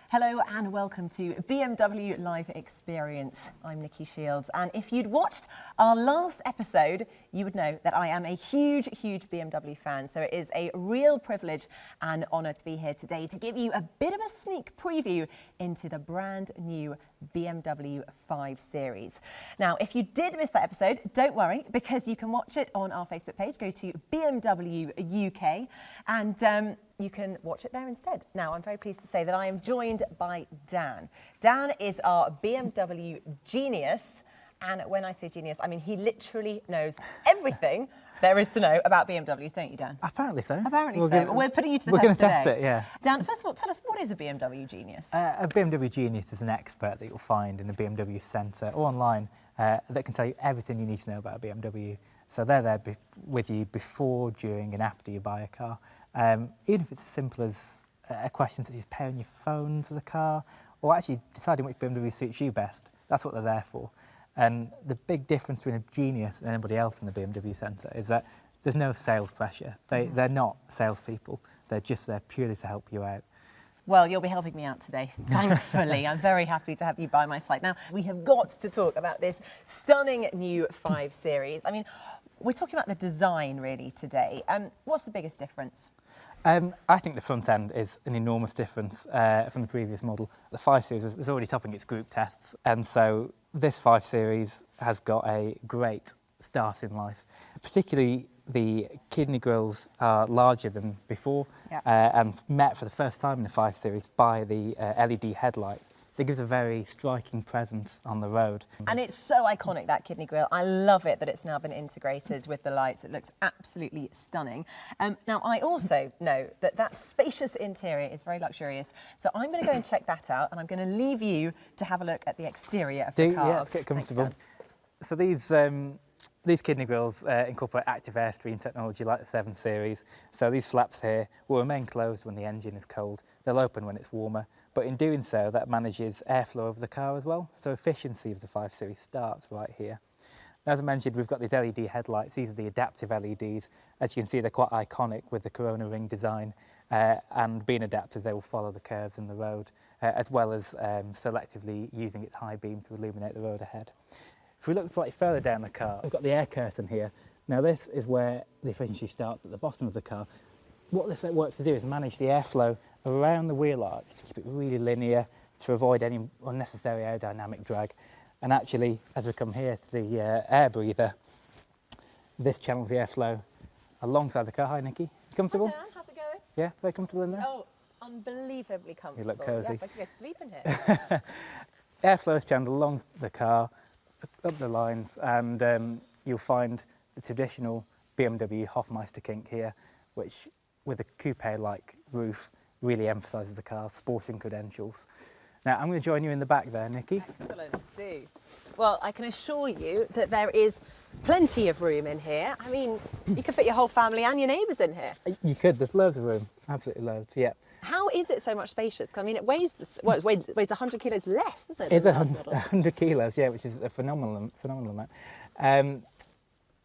Hello and welcome to BMW Live Experience. I'm Nikki Shields, and if you'd watched our last episode, you would know that I am a huge BMW fan. So it is a real privilege and honour to be here today to give you a bit of a sneak preview into the brand new BMW 5 Series. Now, if you did miss that episode, don't worry, because you can watch it on our Facebook page. Go to BMW UK and you can watch it there instead. Now, I'm very pleased to say that I am joined by Dan. Dan is our BMW genius. And when I say genius, I mean he literally knows everything there is to know about BMWs, don't you, Dan? Apparently so. Apparently so. We're putting you to the test today. We're going to test it, yeah. Dan, first of all, tell us, what is a BMW genius? A BMW genius is an expert that you'll find in the BMW centre or online that can tell you everything you need to know about a BMW. So they're there with you before, during and after you buy a car. Even if it's as simple as a question such as pairing your phone to the car or actually deciding which BMW suits you best, that's what they're there for. And the big difference between a genius and anybody else in the BMW centre is that there's no sales pressure. They're not salespeople. They're just there purely to help you out. Well, you'll be helping me out today, thankfully. I'm very happy to have you by my side. Now, we have got to talk about this stunning new 5 Series. I mean, we're talking about the design really today. What's the biggest difference? I think the front end is an enormous difference from the previous model. The 5 Series is already topping its group tests, and so this 5 Series has got a great start in life. Particularly the kidney grills are larger than before, and met for the first time in the 5 Series by the LED headlight. So it gives a very striking presence on the road. And it's so iconic, that kidney grille. I love it that it's now been integrated with the lights. It looks absolutely stunning. Now, I also know that that spacious interior is very luxurious. So I'm going to go and check that out, and I'm going to leave you to have a look at the exterior of the car. Yeah, let's get comfortable. So these kidney grills incorporate active airstream technology like the 7 Series. So these flaps here will remain closed when the engine is cold. They'll open when it's warmer. But in doing so, that manages airflow over the car as well. So efficiency of the 5 Series starts right here. Now, as I mentioned, we've got these LED headlights. These are the adaptive LEDs. As you can see, they're quite iconic with the Corona ring design. And being adaptive, they will follow the curves in the road, as well as selectively using its high beam to illuminate the road ahead. If we look slightly further down the car, we've got the air curtain here. Now, this is where the efficiency starts at the bottom of the car. What this works to do is manage the airflow around the wheel arch to keep it really linear, to avoid any unnecessary aerodynamic drag. And actually, as we come here to the air breather, this channels the airflow alongside the car. Hi, Nikki. Comfortable? Hi, Dan. How's it going? Yeah, very comfortable in there? Oh, unbelievably comfortable. You look cosy. Yes, I could go to sleep in here. Airflow is channeled along the car, up the lines, and you'll find the traditional BMW Hofmeister kink here, which, with a coupe-like roof, really emphasises the car's sporting credentials. Now, I'm going to join you in the back there, Nikki. Excellent, do. Well, I can assure you that there is plenty of room in here. I mean, you could fit your whole family and your neighbours in here. You could, there's loads of room, absolutely loads, yeah. How is it so much spacious? I mean, it weighs, it weighs 100 kilos less, doesn't it? It's 100 kilos, yeah, which is a phenomenal amount.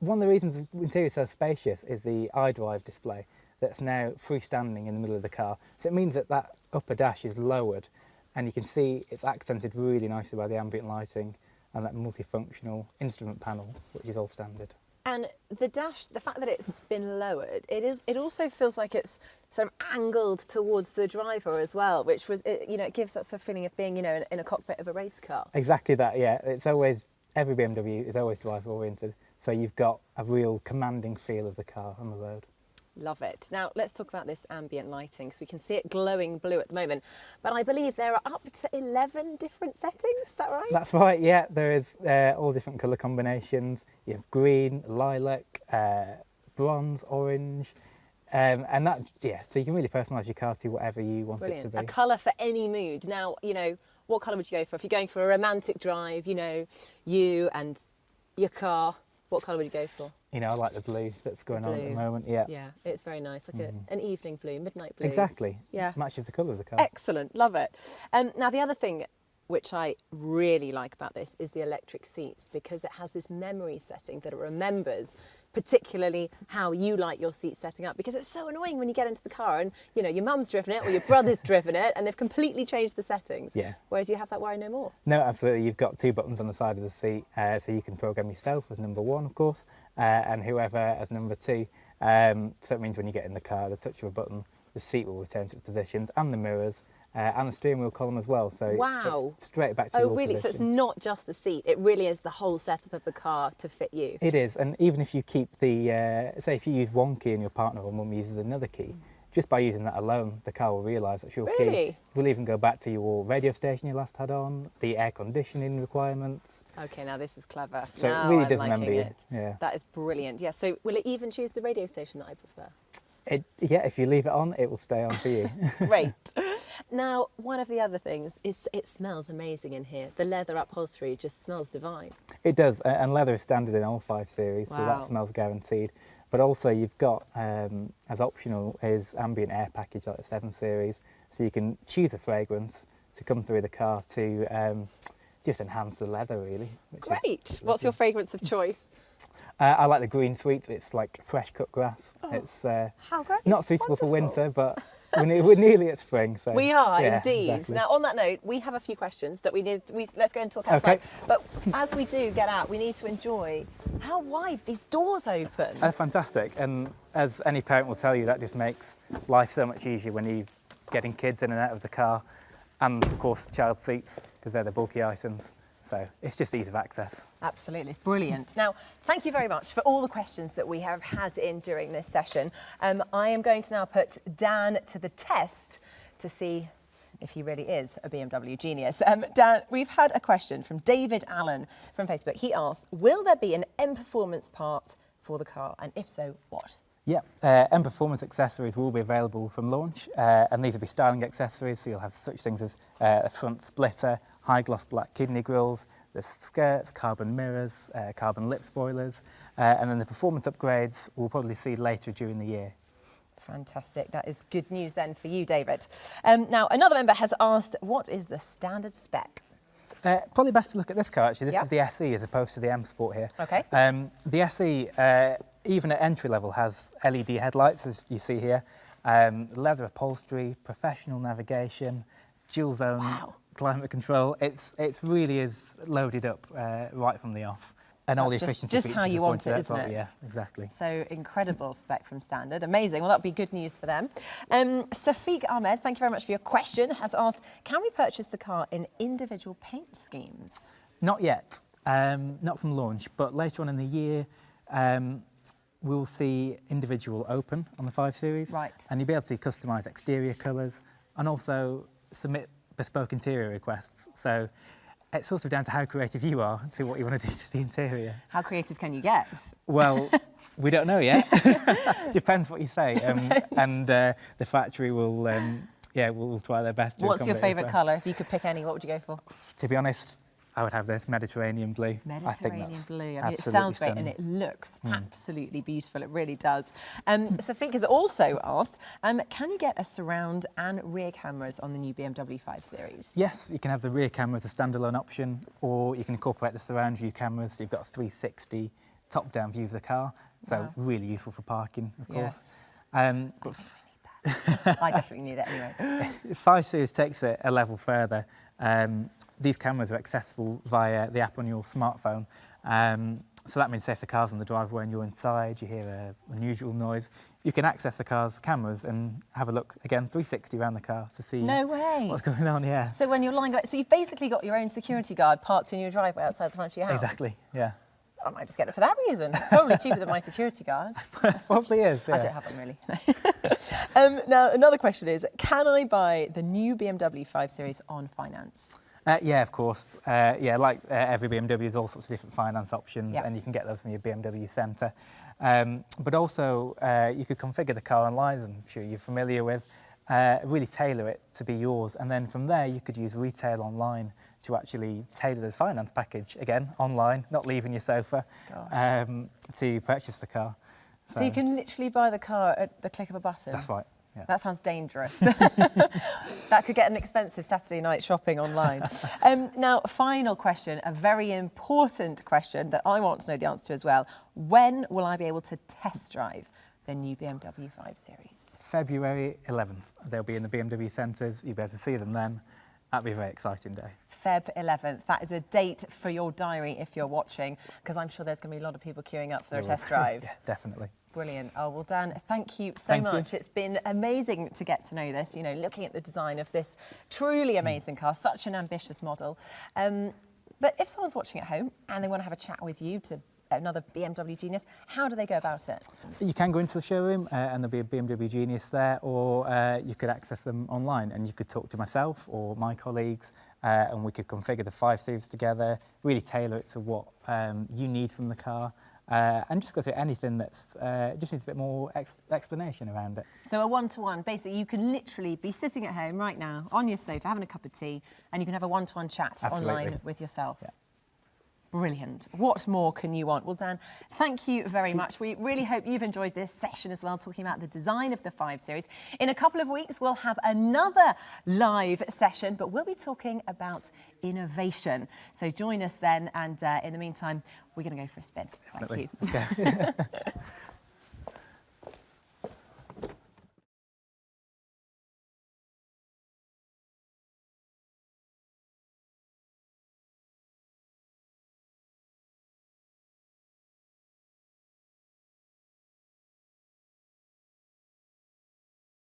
One of the reasons the interior is so spacious is the iDrive display that's now freestanding in the middle of the car. So it means that that upper dash is lowered, and you can see it's accented really nicely by the ambient lighting and that multifunctional instrument panel, which is all standard. And the dash, the fact that it's been lowered, it also feels like it's sort of angled towards the driver as well, which was, it gives that sort of feeling of being, in a cockpit of a race car. Exactly that, yeah. It's always, every BMW is always driver oriented, so you've got a real commanding feel of the car on the road. Love it. Now, let's talk about this ambient lighting. So we can see it glowing blue at the moment, but I believe there are up to 11 different settings, is that right? That's right, yeah. There is all different colour combinations. You have green, lilac, bronze, orange, and that, yeah, so you can really personalise your car to whatever you want it to be. A colour for any mood. Now, what colour would you go for? If you're going for a romantic drive, you and your car, what colour would you go for? I like the blue that's going on at the moment, yeah. Yeah, it's very nice, like an evening blue, midnight blue. Exactly. Yeah. Matches the colour of the car. Excellent, love it. Now, the other thing which I really like about this is the electric seats, because it has this memory setting that it remembers particularly how you like your seat setting up, because it's so annoying when you get into the car and, you know, your mum's driven it or your brother's driven it and they've completely changed the settings. Yeah. Whereas you have that worry no more. No, absolutely. You've got 2 buttons on the side of the seat, so you can program yourself as number 1, of course, and whoever as number 2. So it means when you get in the car, the touch of a button, the seat will return to its positions, and the mirrors, and the steering wheel column as well. So wow. It's straight back to your position. So it's not just the seat, it really is the whole setup of the car to fit you. It is, and even if you keep the, say if you use one key and your partner or mum uses another key, just by using that alone, the car will realise that's your key. Really? We'll even go back to your radio station you last had on, the air conditioning requirements. Okay, now this is clever. So now it really I'm does liking remember you. it. Yeah. That is brilliant. Yeah, so will it even choose the radio station that I prefer? Yeah, if you leave it on, it will stay on for you. Great. Now, one of the other things is it smells amazing in here. The leather upholstery just smells divine. It does, and leather is standard in all 5 series, so Wow. that smells guaranteed. But also you've got, as optional, is ambient air package like the 7 series, so you can choose a fragrance to come through the car to just enhance the leather, really. Great. What's your fragrance of choice? I like the green sweet. It's like fresh cut grass. Oh, It's how great. not suitable for Wonderful. winter, but we're nearly at spring. So We are, yeah, indeed. exactly. Now, on that note, we have a few questions that let's go and talk outside. Okay. But as we do get out, we need to enjoy how wide these doors open. Fantastic, and as any parent will tell you, that just makes life so much easier when you're getting kids in and out of the car, and of course child seats, because they're the bulky items. So it's just ease of access. Absolutely, it's brilliant. Now, thank you very much for all the questions that we have had in during this session. I am going to now put Dan to the test to see if he really is a BMW genius. Dan, we've had a question from David Allen from Facebook. He asked, will there be an M Performance part for the car? And if so, what? Yeah, M Performance accessories will be available from launch, and these will be styling accessories, so you'll have such things as a front splitter, high gloss black kidney grills, the skirts, carbon mirrors, carbon lip spoilers, and then the performance upgrades we'll probably see later during the year. Fantastic. That is good news then for you, David. Now, another member has asked, what is the standard spec? Probably best to look at this car, actually. This Yep. is the SE as opposed to the M Sport here. Okay. The SE, even at entry level, has LED headlights, as you see here, leather upholstery, professional navigation, dual zone climate control. It's really is loaded up right from the off. And all the That's efficiency just features how you are want pointed it, out isn't as well. it? Yeah, exactly. So incredible spec from Standard. Amazing. Well, that'll be good news for them. Safiq Ahmed, thank you very much for your question, has asked, can we purchase the car in individual paint schemes? Not yet, not from launch, but later on in the year, we'll see individual open on the 5 Series. Right. And you'll be able to customise exterior colours and also submit bespoke interior requests. So it's sort of down to how creative you are and see what you want to do to the interior. How creative can you get? Well, we don't know yet. Depends what you say. And the factory will, will try their best to What's your accommodate favourite requests. colour? If you could pick any, what would you go for? To be honest, I would have this Mediterranean blue. Mediterranean I think that's blue. I mean, it absolutely sounds great stunning. and it looks absolutely beautiful. It really does. Safiq has also asked, can you get a surround and rear cameras on the new BMW 5 Series? Yes, you can have the rear camera as a standalone option, or you can incorporate the surround view cameras. So you've got a 360 top-down view of the car, so Wow. really useful for parking, of course. Yes. But I definitely need it anyway. 5 Series takes it a level further. These cameras are accessible via the app on your smartphone. So that means if the car's on the driveway and you're inside, you hear an unusual noise, you can access the car's cameras and have a look, again, 360 around the car to see No way. what's going on, yeah. So when you're lying, so you've basically got your own security guard parked in your driveway outside the front of your house? Exactly, yeah. I might just get it for that reason. Probably cheaper than my security guard. Probably is, yeah. I don't have one really. Now, another question is, can I buy the new BMW 5 Series on finance? Yeah, of course. Like every BMW, there's all sorts of different finance options, Yep. and you can get those from your BMW centre. But also, you could configure the car online, as I'm sure you're familiar with, really tailor it to be yours, and then from there you could use retail online to actually tailor the finance package, again, online, not leaving your sofa, to purchase the car. So you can literally buy the car at the click of a button? That's right, Yeah. That sounds dangerous. That could get an expensive Saturday night shopping online. Now, final question, a very important question that I want to know the answer to as well. When will I be able to test drive the new BMW 5 Series? February 11th. They'll be in the BMW centres. You'll be able to see them then. That'll be a very exciting day. Feb 11th. That is a date for your diary if you're watching, because I'm sure there's going to be a lot of people queuing up for their test drive. Yeah, definitely. Brilliant. Oh, well, Dan, thank you so much. It's been amazing to get to know this, you know, looking at the design of this truly amazing car, such an ambitious model. But if someone's watching at home and they want to have a chat with you, to another BMW genius, how do they go about it? You can go into the showroom and there'll be a BMW genius there, or you could access them online and you could talk to myself or my colleagues and we could configure the 5 Series together, really tailor it to what you need from the car. And just go through anything that's just needs a bit more explanation around it. So a one-to-one, basically you can literally be sitting at home right now on your sofa having a cup of tea and you can have a one-to-one chat online with yourself. Yeah. Brilliant. What more can you want? Well, Dan, thank you very much. We really hope you've enjoyed this session as well, talking about the design of the 5 Series. In a couple of weeks, we'll have another live session, but we'll be talking about innovation. So join us then, and in the meantime, we're going to go for a spin. Thank you.